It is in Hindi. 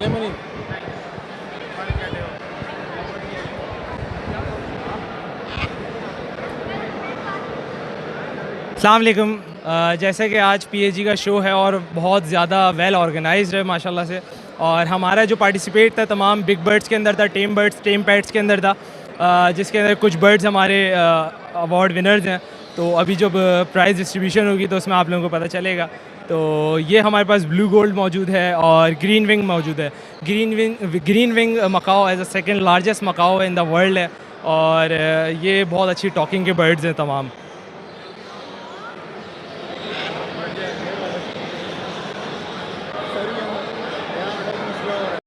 सेरेमनी। अस्सलाम वालेकुम। जैसे कि आज पीएजी का शो है और बहुत ज़्यादा वेल ऑर्गेनाइज्ड है माशाल्लाह से, और हमारा जो पार्टिसिपेट था तमाम बिग बर्ड्स के अंदर था, टेम बर्ड्स टेम पैट्स के अंदर था, जिसके अंदर कुछ बर्ड्स हमारे अवार्ड विनर्स हैं। तो अभी जब प्राइज़ डिस्ट्रीब्यूशन होगी तो उसमें आप लोगों को पता चलेगा। तो ये हमारे पास ब्लू गोल्ड मौजूद है और ग्रीन विंग मौजूद है। Green wing Macau as a second largest Macau in the world है, और ये बहुत अच्छी टॉकिंग के बर्ड्स हैं तमाम।